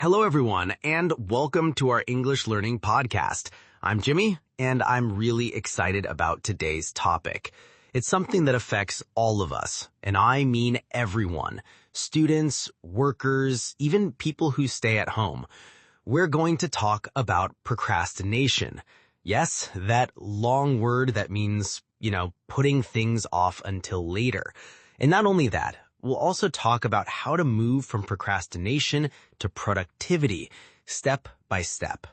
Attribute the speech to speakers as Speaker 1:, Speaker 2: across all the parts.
Speaker 1: Hello, everyone, and welcome to our English Learning Podcast. I'm Jimmy, and I'm really excited about today's topic. It's something that affects all of us, and I mean everyone. Students, workers, even people who stay at home. We're going to talk about procrastination. Yes, that long word that means, putting things off until later. And not only that, we'll also talk about how to move from procrastination to productivity, step by step.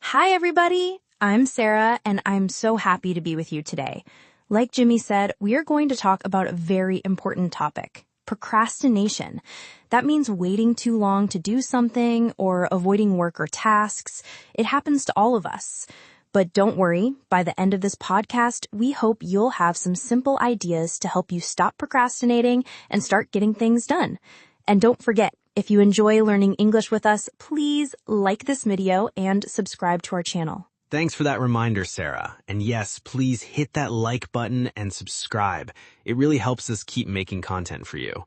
Speaker 2: Hi, everybody. I'm Sarah, and I'm so happy to be with you today. Like Jimmy said, we are going to talk about a very important topic, procrastination. That means waiting too long to do something or avoiding work or tasks. It happens to all of us. But don't worry, by the end of this podcast, we hope you'll have some simple ideas to help you stop procrastinating and start getting things done. And don't forget, if you enjoy learning English with us, please like this video and subscribe to our channel.
Speaker 1: Thanks for that reminder, Sarah. And yes, please hit that like button and subscribe. It really helps us keep making content for you.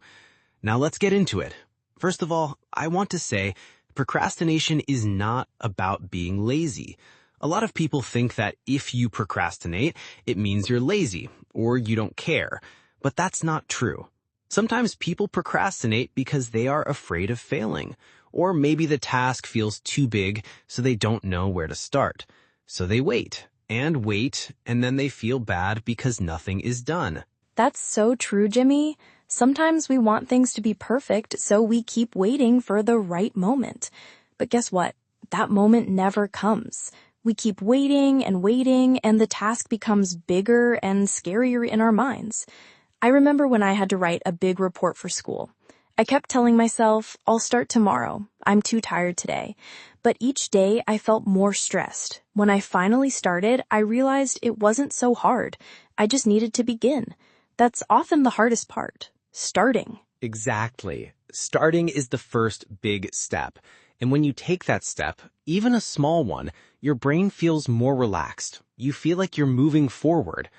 Speaker 1: Now let's get into it. First of all, I want to say procrastination is not about being lazy. A lot of people think that if you procrastinate, it means you're lazy or you don't care. But that's not true. Sometimes people procrastinate because they are afraid of failing, or maybe the task feels too big so they don't know where to start. So they wait, and then they feel bad because nothing is done.
Speaker 2: That's so true, Jimmy. Sometimes we want things to be perfect, so we keep waiting for the right moment. But guess what? That moment never comes. We keep waiting, and the task becomes bigger and scarier in our minds. I remember when I had to write a big report for school. I kept telling myself, I'll start tomorrow. I'm too tired today. But each day I felt more stressed. When I finally started, I realized it wasn't so hard. I just needed to begin. That's often the hardest part, starting.
Speaker 1: Exactly. Starting is the first big step. And when you take that step, even a small one, your brain feels more relaxed. You feel like you're moving forward.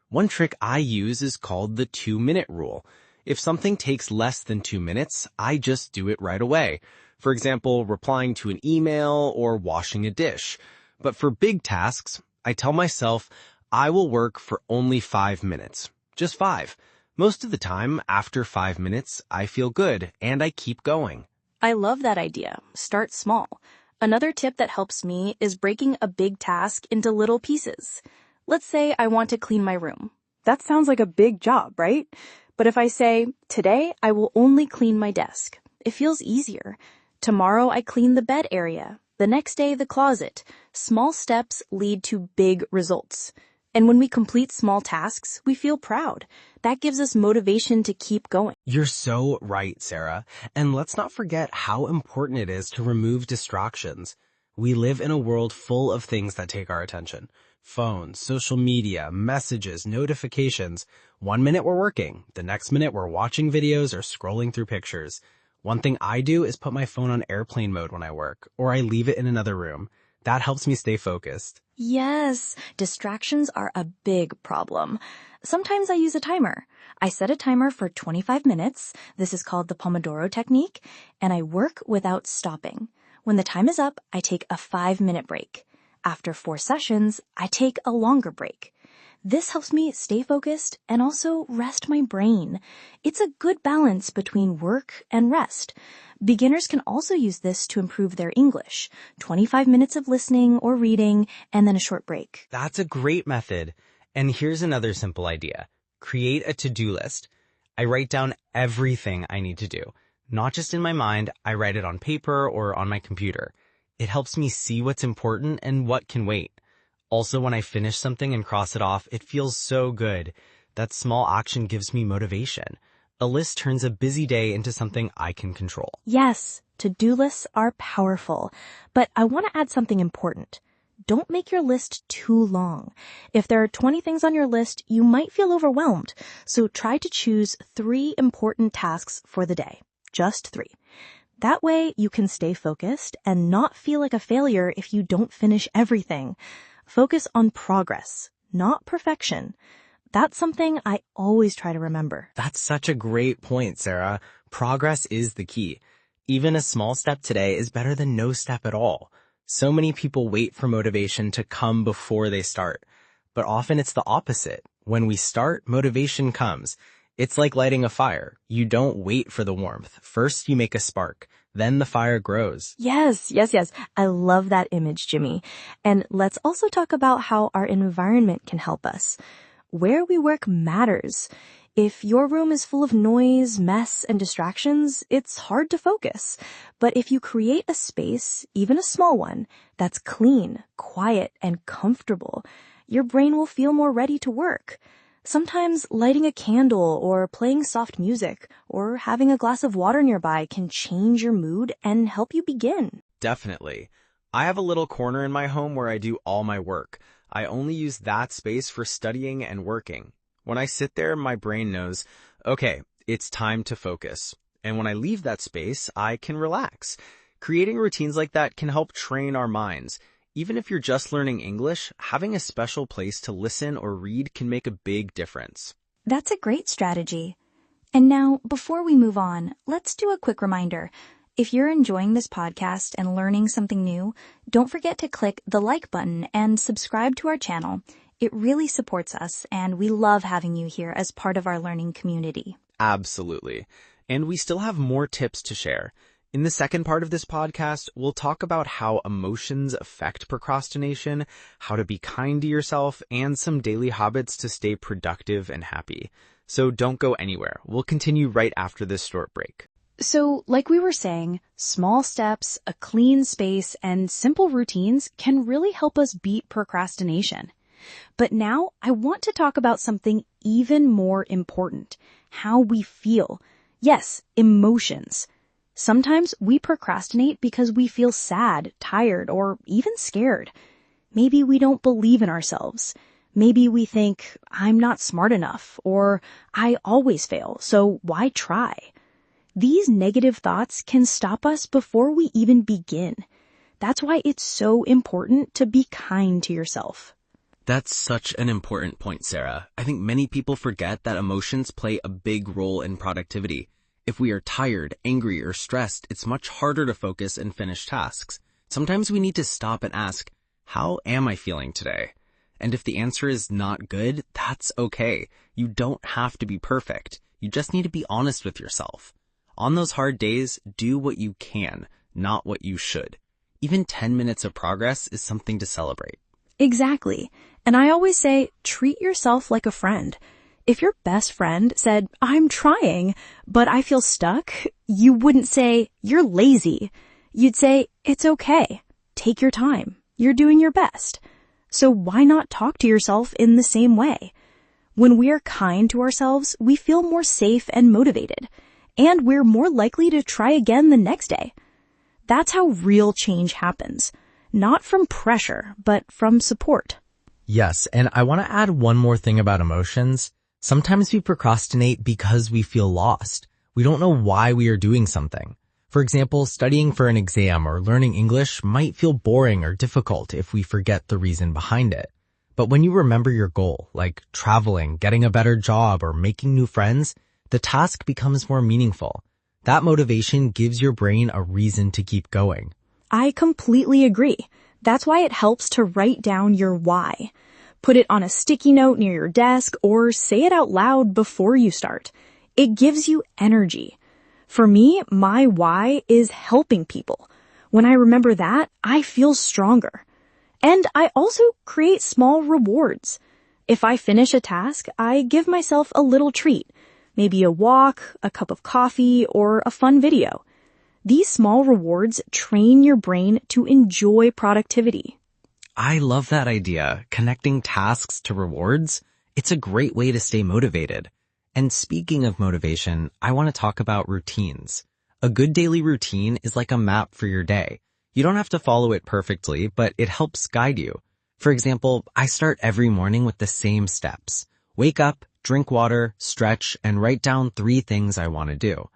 Speaker 1: One trick I use is called the 2-minute rule. If something takes less than 2 minutes, I just do it right away. For example, replying to an email or washing a dish. But for big tasks, I tell myself I will work for only 5 minutes. Just 5. Most of the time, after 5 minutes, I feel good and I keep going.
Speaker 2: I love that idea. Start small. Another tip that helps me is breaking a big task into little pieces. Let's say I want to clean my room. That sounds like a big job, right? But if I say, today I will only clean my desk, it feels easier. Tomorrow I clean the bed area. The next day the closet. Small steps lead to big results. And when we complete small tasks, we feel proud. That gives us motivation to keep going.
Speaker 1: You're so right, Sarah. And let's not forget how important it is to remove distractions. We live in a world full of things that take our attention. Phones, social media, messages, notifications. 1 minute we're working. The next minute we're watching videos or scrolling through pictures. One thing I do is put my phone on airplane mode when I work, or I leave it in another room. That helps me stay focused.
Speaker 2: Yes, distractions are a big problem. Sometimes I use a timer. I set a timer for 25 minutes. This is called the Pomodoro technique, and I work without stopping. When the time is up, I take a 5-minute break. After 4 sessions, I take a longer break. This helps me stay focused and also rest my brain. It's a good balance between work and rest. Beginners can also use this to improve their English. 25 minutes of listening or reading, and then a short break.
Speaker 1: That's a great method. And here's another simple idea. Create a to-do list. I write down everything I need to do. Not just in my mind, I write it on paper or on my computer. It helps me see what's important and what can wait. Also, when I finish something and cross it off, it feels so good. That small action gives me motivation. A list turns a busy day into something I can control.
Speaker 2: Yes, to-do lists are powerful, but I want to add something important. Don't make your list too long. If there are 20 things on your list, you might feel overwhelmed. So try to choose 3 important tasks for the day. Just 3. That way you can stay focused and not feel like a failure if you don't finish everything. Focus on progress, not perfection. That's something I always try to remember.
Speaker 1: That's such a great point, Sarah. Progress is the key.
Speaker 3: Even a small step today is better than no step at all. So many people wait for motivation to come before they start. But often it's the opposite. When we start, motivation comes. It's like lighting a fire. You don't wait for the warmth. First, you make a spark. Then the fire grows.
Speaker 2: Yes. I love that image, Jimmy. And let's also talk about how our environment can help us. Where we work matters. If your room is full of noise, mess, and distractions, it's hard to focus. But if you create a space, even a small one, that's clean, quiet, and comfortable, your brain will feel more ready to work. Sometimes lighting a candle or playing soft music or having a glass of water nearby can change your mood and help you begin.
Speaker 1: Definitely. I have a little corner in my home where I do all my work. I only use that space for studying and working. When I sit there, my brain knows, okay, it's time to focus. And when I leave that space, I can relax. Creating routines like that can help train our minds. Even if you're just learning English, having a special place to listen or read can make a big difference.
Speaker 4: That's a great strategy. And now, before we move on, let's do a quick reminder. If you're enjoying this podcast and learning something new, don't forget to click the like button and subscribe to our channel. It really supports us, and we love having you here as part of our learning community.
Speaker 1: Absolutely. And we still have more tips to share. In the second part of this podcast, we'll talk about how emotions affect procrastination, how to be kind to yourself, and some daily habits to stay productive and happy. So don't go anywhere. We'll continue right after this short break.
Speaker 4: So, like we were saying, small steps, a clean space, and simple routines can really help us beat procrastination. But now I want to talk about something even more important, how we feel. Yes, emotions. Sometimes we procrastinate because we feel sad, tired, or even scared. Maybe we don't believe in ourselves. Maybe we think, I'm not smart enough, or I always fail, so why try? These negative thoughts can stop us before we even begin. That's why it's so important to be kind to yourself.
Speaker 3: That's such an important point, Sarah. I think many people forget that emotions play a big role in productivity. If we are tired, angry, or stressed, it's much harder to focus and finish tasks. Sometimes we need to stop and ask, how am I feeling today? And if the answer is not good, that's okay. You don't have to be perfect. You just need to be honest with yourself. On those hard days, do what you can, not what you should. Even 10 minutes of progress is something to celebrate.
Speaker 2: Exactly. And I always say, treat yourself like a friend. If your best friend said, I'm trying, but I feel stuck, you wouldn't say, you're lazy. You'd say, it's okay. Take your time. You're doing your best. So why not talk to yourself in the same way? When we're kind to ourselves, we feel more safe and motivated. And we're more likely to try again the next day. That's how real change happens. Not from pressure, but from support.
Speaker 3: Yes, and I want to add one more thing about emotions. Sometimes we procrastinate because we feel lost. We don't know why we are doing something. For example, studying for an exam or learning English might feel boring or difficult if we forget the reason behind it. But when you remember your goal, like traveling, getting a better job, or making new friends, the task becomes more meaningful. That motivation gives your brain a reason to keep going.
Speaker 2: I completely agree. That's why it helps to write down your why. Put it on a sticky note near your desk or say it out loud before you start. It gives you energy. For me, my why is helping people. When I remember that, I feel stronger. And I also create small rewards. If I finish a task, I give myself a little treat. Maybe a walk, a cup of coffee, or a fun video. These small rewards train your brain to enjoy productivity.
Speaker 3: I love that idea, connecting tasks to rewards. It's a great way to stay motivated. And speaking of motivation, I want to talk about routines. A good daily routine is like a map for your day. You don't have to follow it perfectly, but it helps guide you. For example, I start every morning with the same steps. Wake up, drink water, stretch, and write down 3 things I want to do.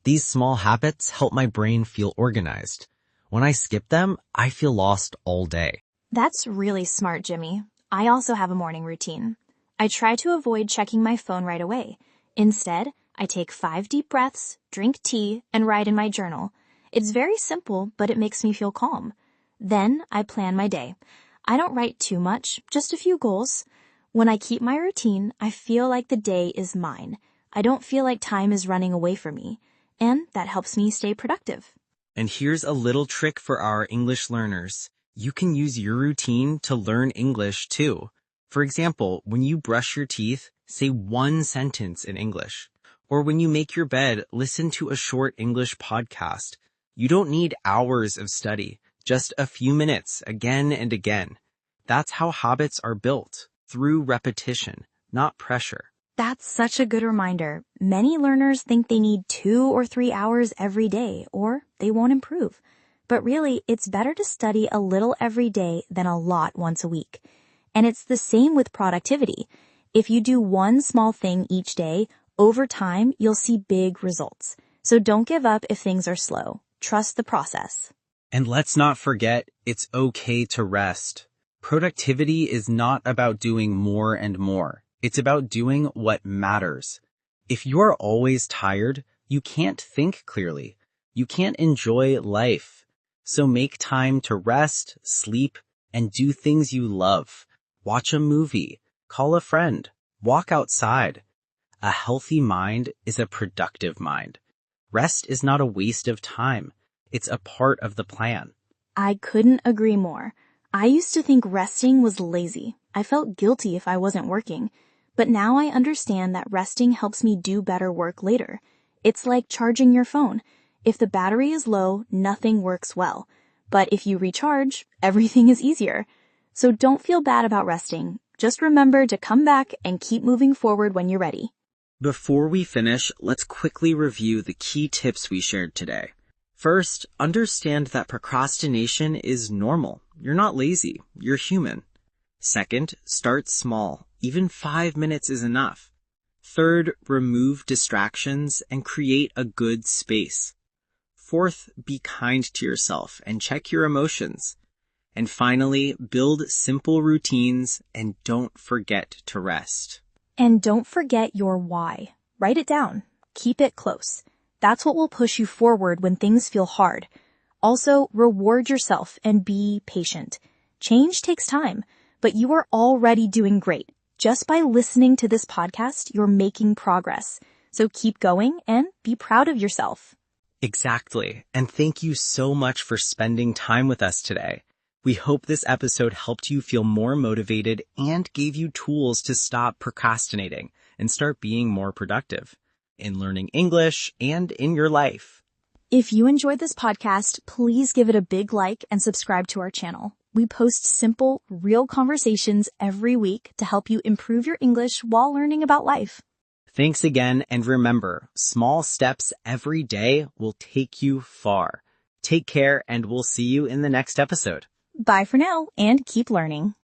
Speaker 3: These small habits help my brain feel organized. When I skip them, I feel lost all day.
Speaker 4: That's really smart, Jimmy. I also have a morning routine. I try to avoid checking my phone right away. Instead, I take 5 deep breaths, drink tea, and write in my journal.
Speaker 2: It's very simple, but it makes me feel calm. Then I plan my day. I don't write too much, just a few goals. When I keep my routine, I feel like the day is mine. I don't feel like time is running away from me, and that helps me stay productive.
Speaker 3: And here's a little trick for our English learners. You can use your routine to learn English too. For example, when you brush your teeth, say one sentence in English. Or when you make your bed, listen to a short English podcast. You don't need hours of study, just a few minutes again and again. That's how habits are built, through repetition, not pressure.
Speaker 2: That's such a good reminder. Many learners think they need 2 or 3 hours every day, or they won't improve. But really, it's better to study a little every day than a lot once a week. And it's the same with productivity. If you do one small thing each day, over time, you'll see big results. So don't give up if things are slow. Trust the process.
Speaker 3: And let's not forget, it's okay to rest. Productivity is not about doing more and more. It's about doing what matters. If you're always tired, you can't think clearly. You can't enjoy life. So make time to rest, sleep, and do things you love. Watch a movie, call a friend, walk outside. A healthy mind is a productive mind. Rest is not a waste of time. It's a part of the plan.
Speaker 2: I couldn't agree more. I used to think resting was lazy. I felt guilty if I wasn't working. But now I understand that resting helps me do better work later. It's like charging your phone. If the battery is low, nothing works well. But if you recharge, everything is easier. So don't feel bad about resting. Just remember to come back and keep moving forward when you're ready.
Speaker 3: Before we finish, let's quickly review the key tips we shared today. First, understand that procrastination is normal. You're not lazy. You're human. Second, start small. Even 5 minutes is enough. Third, remove distractions and create a good space. Fourth, be kind to yourself and check your emotions. And finally, build simple routines and don't forget to rest.
Speaker 2: And don't forget your why. Write it down. Keep it close. That's what will push you forward when things feel hard. Also, reward yourself and be patient. Change takes time, but you are already doing great. Just by listening to this podcast, you're making progress. So keep going and be proud of yourself.
Speaker 3: Exactly. And thank you so much for spending time with us today. We hope this episode helped you feel more motivated and gave you tools to stop procrastinating and start being more productive in learning English and in your life.
Speaker 2: If you enjoyed this podcast, please give it a big like and subscribe to our channel. We post simple, real conversations every week to help you improve your English while learning about life.
Speaker 3: Thanks again, and remember, small steps every day will take you far. Take care, and we'll see you in the next episode.
Speaker 2: Bye for now, and keep learning.